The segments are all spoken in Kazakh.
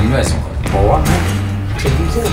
Bilmezsin koy. Baba. Çekilsene.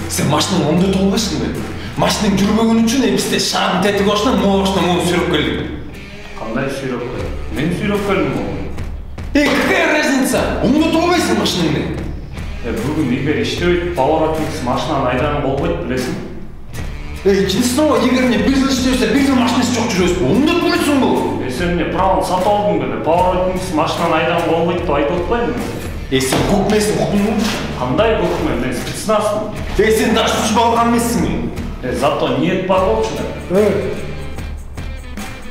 Sen maşının onda dolmasın mı? Maşının жүрбөгөн үчүн бизде шаардын тетиги башынан муну сүйрөп келдик. Кандай сүйрөп келдиң? Мен сүйрөп келдим го. Какая разница? Onda толбайсың машинаңды. Бүгүн Игорь иштебейт, поворотниктин машинаны айдаган болбойт, билесиң? Снова Игорь мне бир жыл иштебесе, бир жыл машинасы жок жүрөсүң. Onda койсуң бул. Сен эмне правон сатып алдың беле? Поворотниктин машинаны айдаган болбойт деп айтып атпаймынбы? Сен көкмесің, құқыңмын? Қандай көкмен? Мен спецназмын. Сен даже ұшып алған емессің. Зато ниет бар болчу да.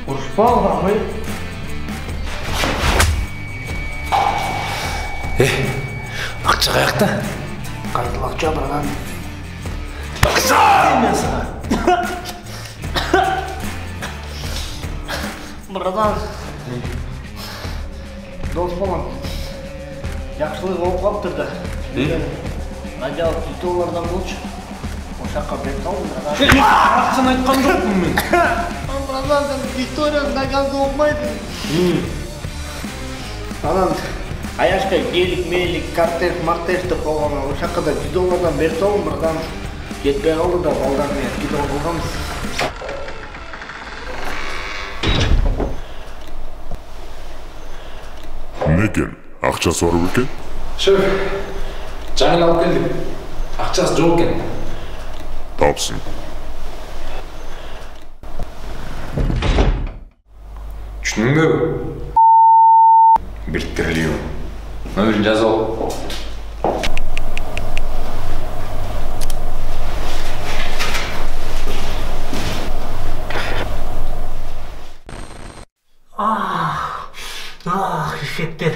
Ұрышып алған ғой. Ақша қаяқта? Қайдыл ақша барған. Ақша! Мен саған. Брадан. Дос болам. Yaxşılık olub qalıbdır da. Радиалық титулардан болчу. Ошаққа бет қалдым, брадан. Ақшаны айтқан жоқпын мен. Брадан, сен Викторияның нагазы болмайды. Анан аяшқа гелик, картер, мартер деп болған. Ошаққа да $100 беріп алдым, брадан. Жетпей қалды да, балдармен $2 болғанбыз. Не екен? Ақша сорып екен? Шеф, жаңыл алып келдік. Ақшасы жоқ екен. Тапсын. Түсіндің бе? 1 триллион. Нөмірін жазып ал. Ишектер.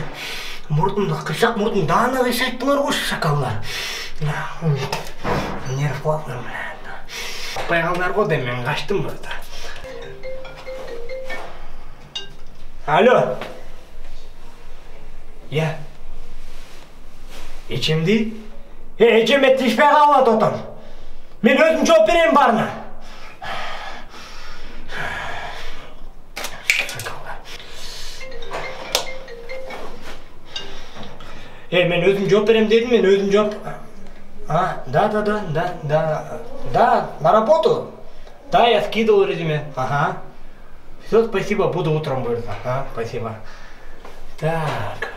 Мұртымды қышақ, мұртым даны қышайттыңар ғой шакалдар. Нерв қуатынар мәлі. Байғалдар ғой де мен қаштым бұрда. Алло. Я. Ечемді? Ечем еттішпей қалады отам. Мен өзім жоп берем барына. Мен өзім жоп берем дедім, мен өзім жоп. Да, на работу. Да, я скидывал резюме. Ага. Все, спасибо, буду утром будет. Ага, спасибо. Так.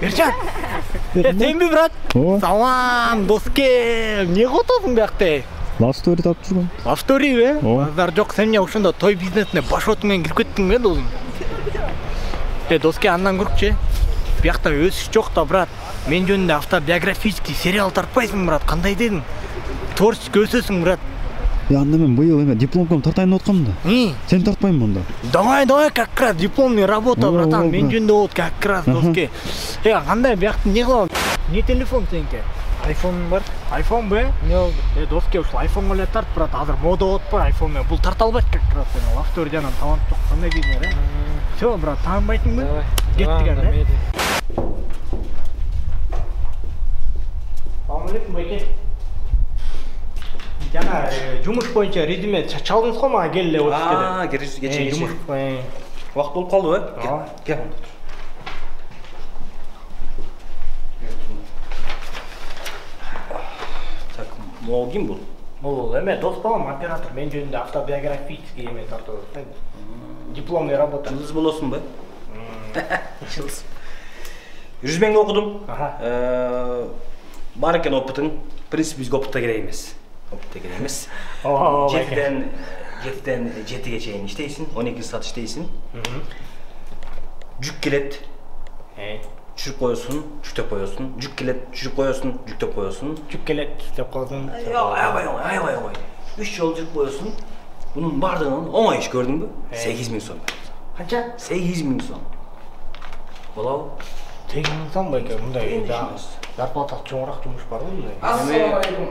Ершан, сен бе, брат? Салам, доске, не готовың бәқті? Лавстори тапып жүргөн. Лавстори бе? Базар жоқ, сен не ошонда той бизнесіне баш отыңмен кіріп кеттің бе, досым? Доске, андан көрікші. Бияқта өсіш жоқ та, брат. Мен жөнінде автобиографический сериал тартпайсың, брат. Қандай дедің? Творческий өсесің, брат. Анда мен быйыл эме дипломкам тартайын деп аткам да. Сен тартпайм монда. Давай, как раз дипломный работа, братан. Мен жөнінде от как раз, доске. Қандай бияқты не қылам? Не телефон сенке? Айфон бар? Айфон бе? Доске ушул айфон эле тарт, брат. Азыр мода от бар айфон менен. Бул тарта албайт как раз. Лавсториядан талант жок. Кандай бизнес, Все, брат, таанбайтыңбы? Кеттик анда. Салам алейкум, байке. жумуш боюнча резюме чалдыңыз го мага кел эле отчкеде. Кече. Жумуш. Вакыт болуп калдыбы? Кел. Так, могу ким бул? Бул эме дос балам оператор, мен жөнүндө автобиографический эме тартып атат. Дипломный работа. Жылдыз болосунбу? Жылдыз. 100 миңди окудум. Бар экен опытың. В принципе, бизге опытта керек эмес. Опытта керек эмес. 7ден 7ге чейин иштейсиң, 12 саат иштейсиң. Жүк келет. Чүрүп коесуң, жүктөп коесуң. Жүк келет, чүрүп коесуң, жүктөп коесуң. Жүк келет, жүктөп коесуң. Аябай. 3 жол жүрүп коесуң. Bunun bardığının oңай iş gördün mü? 8.000 so'm. Qancha? 8.000 so'm. Bo'labi? 8.000 so'm bo'yka bunday zarplata cho'ngroq jumush bormi bunday? Assalomu alaykum.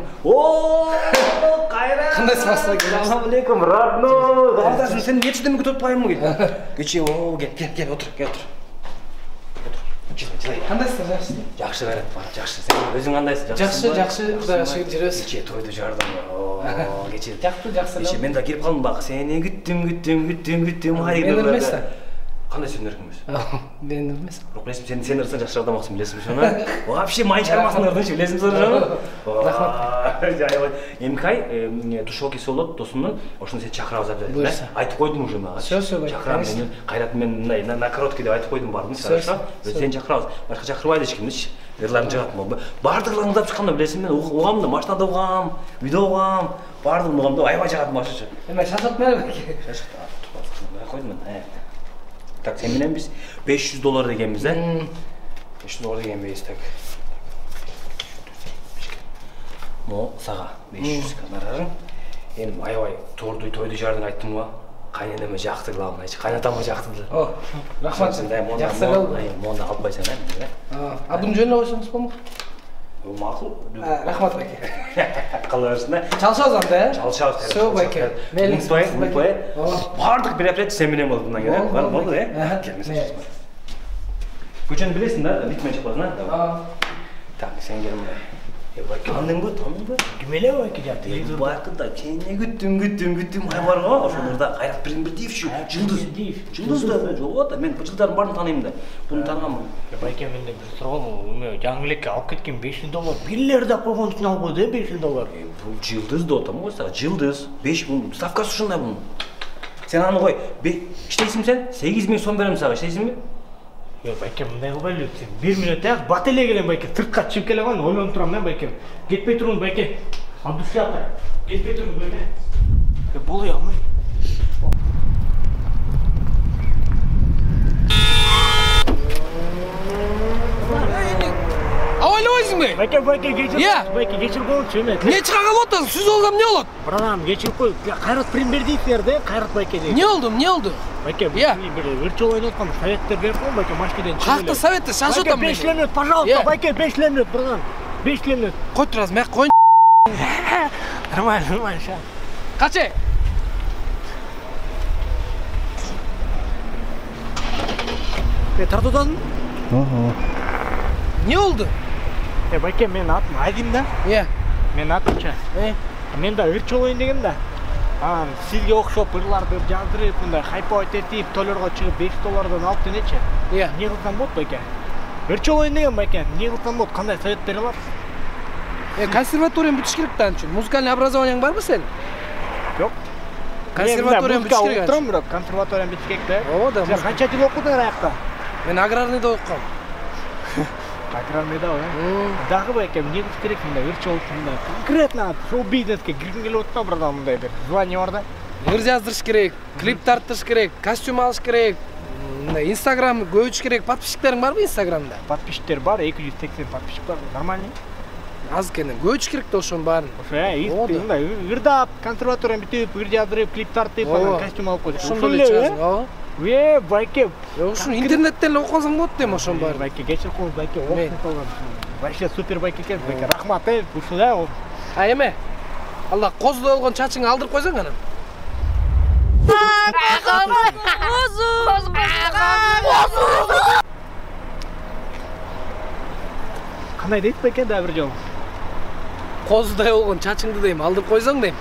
Qayra. Qandaysiz Assalomu alaykum, родной. Qandaysың? Sen nechtadan kutib qo'yaymi bu? Kecha gel otur. Qandaysizlar, yaxshi? Yaxshi g'ayrat bor, yaxshi. Sen o'zing qandaysың? Yaxshi, Xudoga shukr жүрөбүз. Kecha to'yda jardam. Kecha. Yaxshi. Kecha men de girip qaldim bak. Seni güttüm. Hayır. Men bilmezsin. Qanday sen erkimiz? Men bilmezsin. Yok resim sen ırsan жақсы адамақсың білесің бе шона? Вообще май шығармасын ырдыңшы білесің бе шона? Рахмат. Емкай тушоки солот досымның ошоны сен чакырабыз деп дедім. Айтып қойдым уже мага. Все, Чакырам мен Кайрат мен на короткий деп айтып қойдым бардым сарышқа. Сен чакырабыз. Башка чакырбайды ешкимдичи. Ырларын жыгатын болду. Бардыгын ыңдап чыкканда билесиң мен угам да машинада угам, үйдө угам, бардыгын угам да аябай жагат машина. Эме шашатмай белки. Қойдым мен. Так, sen менен biz $500 дегенбиз, $500 дегенбиз, так. Мо, сага 500 камераң. Эми аябай тойду жардың айттым го. Кайненеме жакты главный, кайнатама жакты. О, рахмат. Жакшы болду. Монда калбайсың, А бунун жөнүнө койсоңуз болмок? Макул. Рахмат байке. Кала берсин. Чалышабыз анда, э? Чалышабыз. Всё байке. Унутпай. Бардык берип сен менен болду мындан кийин. Болду, э? Келмесең. Көчөнү билесиң да, битмен чыкпасын, а? Так, сен кел мына. Таныдыңбы? Кимеле байке жапты. Бакында кене күттүм ай бар го. Ошондорда Кайрат Пиринбердиевич, Жылдыз да. Жок да, мен жылдардын баарын тааныйм да. Буну таанганмын. Байке менде бир суроо, эме жаңы элекке алып кеткен $500 биллер деп койгон үчүн алып койду, $500. Бул Жылдыз да отам го, Жылдыз 5 бул ставкасы ушундай бунун. Сен аны кой, иштейсиңби сен? 8.000 сом берем сага, иштейсиңби? Yok baykem bunday qilmaylik. 1 minut yak batele gelen baykem sirtqa chiqib kelaman, o'ylanib turaman men baykem. Ketmay turing baykem. Abdusiyaqa. Ketmay turing baykem. Bo'lyapmi? Avaylabysыңбы? Baykem kechir. Baykem kechir qo'ychi men. Ne chiqa qalyapsың? Сөз olsam ne olot? Братан, kechirib qo'y. Кайрат Пиринбердиевтерде, Кайрат байке deydi. Ne oldu? Байке, bir virtual o'ynayotgan sovetlar berib qo'y, bayke mashinadan chiqib. Qaqta sovetda shashotам men. 5 minut, пожалуйста, bayke 5 minut, братан. 5 minut. Qo'y turasiz, men qo'y. Нормально, sha. Qancha? Tartib o'tadingmi? Ne oldu? Bayke, men atim Aydin da. Men atimcha. Menda virtual o'yin deganda. Sizga o'xshab pullarni jazdirib, bunday hype etib, to'larga chiqib $5 olib necha? Ne qilsam bo'ldi bayke? Virtual o'yin degan bayke, ne qilsam bo'ldi? Qanday sovet bera olasiz? Konservatoriyani bitish kerak-da uchun. Muzikальный образованиең барбы sen? Yo'q. Konservatoriyani bitish kerak. O'tiraman, biroq konservatoriyani bitish kerak-da. O'da. Sen qancha yil o'qiding rayaqda? Men agrarniyda o'qidim. Agrarniyda, Dag'i bayke, ne qilish kerak bunda? Virtual shunda. Konkretno shou-biznesga kirgim kelyapti, birodar, bunday bir звание borda. Yig'ir yozdirish kerak, klip tartish kerak, kostyum olish kerak. Instagram ko'yish kerak. Подписчикларың барбы Instagramda? Подписчиктер бар, 280 подписчик бар. Нормально. Az ekan, ko'yish kerak-da o'shoni barini. O'sha, bunday g'irdab, konservatoriyani bitib, g'ir yozdirib, klip tartib, kostyum olib qo'ydi. Shunday bayke. Shuni internetdan o'qib olsang bo'ldi dema o'shoni barini. Bayke, kechir qo'y, bayke, o'qib qolgan. Вообще super bayke ekan, bayke. Rahmat, Bushda. Eme. Allah qo'zda olgan chachingni aldirib qo'ysang ana. Qanday deydi bayke, da bir javob. козудай болгон чачыңды дейм, алдырып койсоң дейм.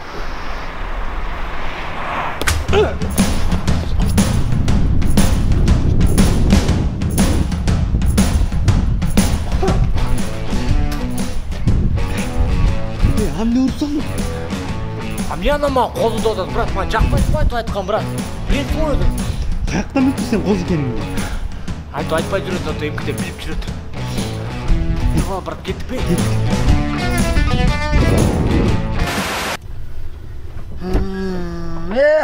Амне урсаң? Мен ама козуды атат, брат, мага жакпайсың айтып айткан, брат. Билет койдум. Каяктан билип сен коз экениңди? Айтып айтпай жүрөт, ата эмкиде билип жүрөт. Ага, брат, кеттик бе?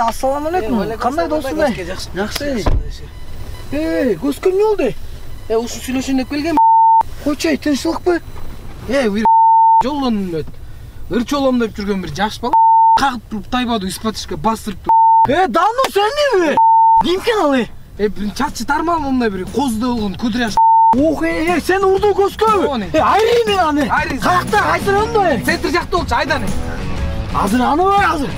Ассаламу алейкум. Кандай досуң бе? Жакшы. Көскөн эмне болду? Ушул сүйлөшөйүн деп келгем. Койчу, тынччылыкпы? Бир жолдон өт. Ырчолом деп жүргөн бир жаш бала кагып туруп тайбады испатышка бастырып. Давно сен неме? Кимкен ал? Чачы тармал мындай бир козудай болгон көдүрөш. Ох, сен урду көскөбү? Айрый мен аны. Каякта кайсырам да? Центр жакта болчу, айданы. Азыр аныбай азыр.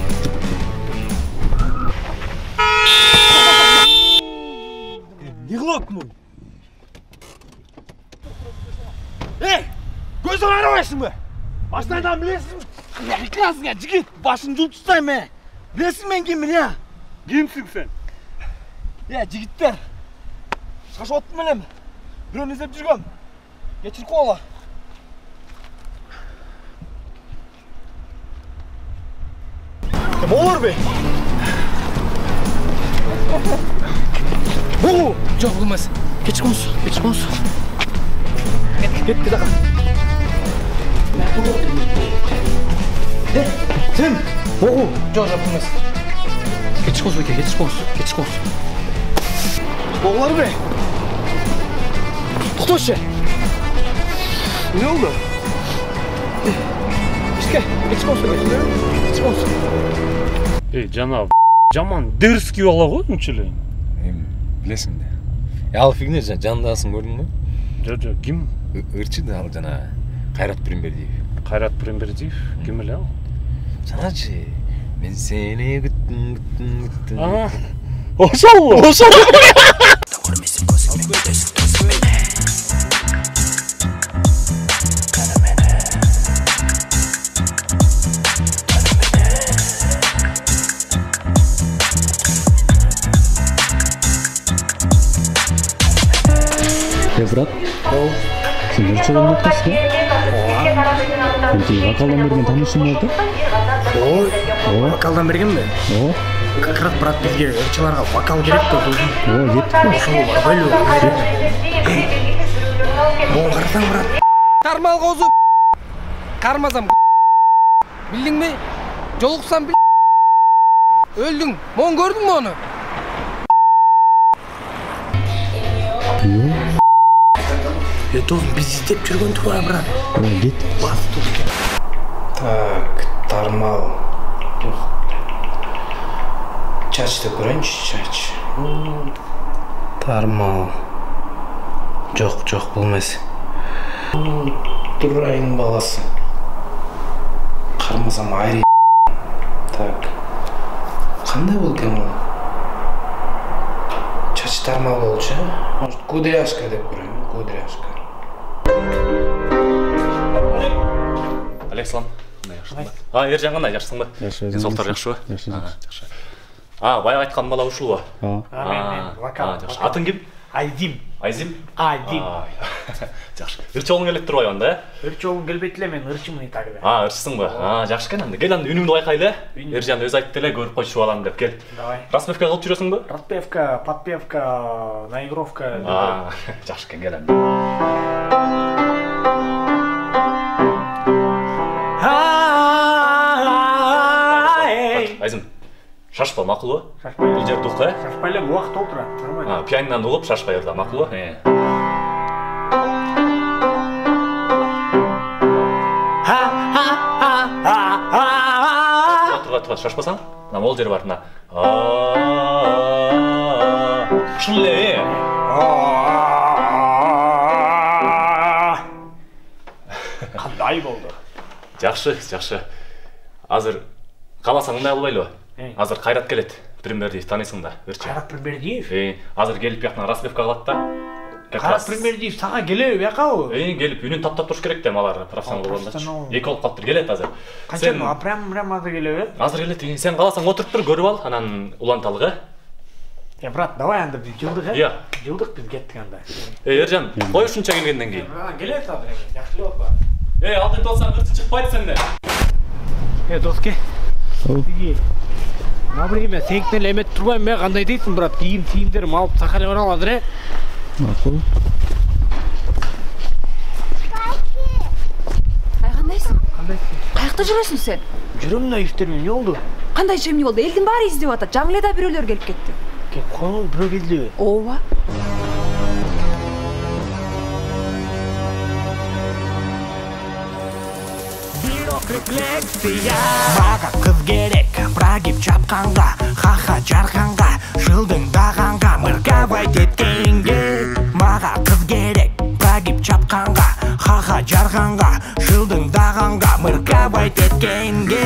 Йыгылапмын. Көзүң арабайсыңбы? Башынан билесиңби? Прекрасный жигит, башын жултустайм мен. Билесиң мен киммин, я? Кимсиң сен? Жигиттер. Шашот менен бирөөнү издеп жүргөм. Кечирип койгула. Болор бе? Бу, жок болмас. Кечирип коңуз. Кетти дагы. Sen, oğul. Жок болмас. Keçik olsun. Oğullar be. To'xtashi. Ne oldu? İşte, keçik olsun. Жанагы жаман дерзкий бала го мүчөлөйүн. Билесиң да. Ал фигня жандасын көрдүңбү? Жок, ким? Ырчы да ал жана Кайрат Пиримбердиев. Кайрат Пиримбердиев ким эле ал? Жаначы, мен сени күттүм. Ошол. Брат, сен ырчыдан аттасың ба? Вокалдан берген танышың болду? Вокалдан берген бе? Как раз брат бизге ырчыларга вокал керек болду. Кеттик па? Бол карасаң, брат. Тармал козу. Кармазам. Билдиңби? Жолуксам бил. Өлдүң. Мон көрдүңбү аны? Досым биз издеп жүргөндү бар, брат. Кет. Так, тармал. Чачты көрөйүнчү, чач. Тармал. Жок, болмас. Турайын баласы. Кармасам айрый. Так. Кандай болду экен бул? Чач тармал болчу. Может, кудряшка деп көрөйүн, кудряшка. Александр, Ержан кандай, жакшысың ба? Денсаулыктар жакшыбы? Жакшы. Баягы айткан бала ушул ба? Мен вокал. Атың ким? Айдим. Жакшы. Ырчолуң келип турбайбы анда, Ырчолуң келбейт эле, мен ырчымын айтагы эле. Ырчысың ба? Жакшы экен анда. Кел анда үнүңдү байкайлы. Ержан өзү айтты эле, көрүп койчу алам деп кел. Давай. Распевка кылып жүрөсүңбү? Распевка, подпевка, наигровка. Жакшы экен, кел анда. Айзым, шашпа макулбу? Шашпай. Бул жер дук, Шашпай эле убакыт отура. Нормально. Пианинодан угуп шашпай берди, макулбу? Тура, шашпасаң, мол жер бар, мына. Ушул эле. Кандай болду? Жакшы. Азыр кааласаң мындай кылбайлыбы? Азыр Кайрат келет. Пиримбердиев таанысың да, ырчы. Кайрат Пиримбердиев? Азыр келип бияктан распевка кылат да. Как Кара раз. примердиев сага келеби бuyакабы? Келип үнүн таптап туруш керек да алар профессионал болгондачы. профессионал. Эки болуп калыптыр, келет азыр. Канча прям азыр келеби? Азыр келет. Сен кааласаң отуруп тур, көрүп ал, анан уланталык, Брат, давай анда биз жылдык, Иә. Жылдык биз кеттик анда. Ержан, кой ушунча келгенден кийин. Келет азыр эми, жакшылап атпайбы? Алдын болсаң ырчы чыкпайт сенде. Доске. Биги. На время сенкин эле эметип турбайм ба? Кандай дейсиң, брат? Кийимдерим алып Сахалин баралы азыр, Макул. Кандайсың? Каякта жүрөсүң сен? Жүрөм да ифтерме, эмне болду? Кандайча эмне болду? Элдин баары издеп атат. Жаңы эле да бирөөлөр келип кетти. Кону бирөө келдиби? Ооба. Мага кыз керек, прагип чапканга, ха-ха жарганга, жылдыңдаганга, мыргабайт эткенге. Мага кыз керек, прагип чапканга, ха-ха жарганга, жылдыңдаганга, мыргабайт эткенге.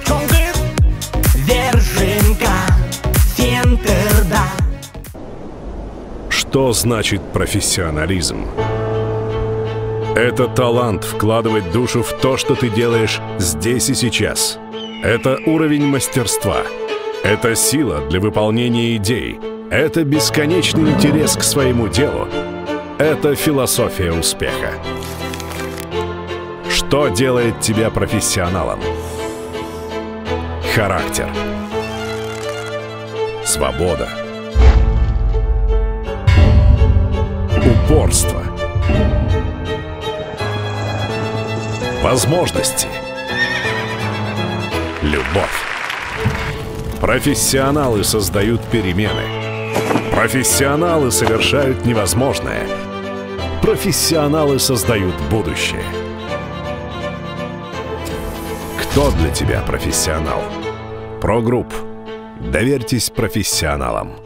Чоң кыз, держинка, центрда. Что значит профессионализм? Это талант вкладывать душу в то, что ты делаешь здесь и сейчас. Это уровень мастерства. Это сила для выполнения идей. Это бесконечный интерес к своему делу. Это философия успеха. Что делает тебя профессионалом? Характер. Свобода. Упорство. Возможности. Любовь. Профессионалы создают перемены. Профессионалы совершают невозможное. Профессионалы создают будущее. Кто для тебя профессионал? Прогрупп. Доверьтесь профессионалам.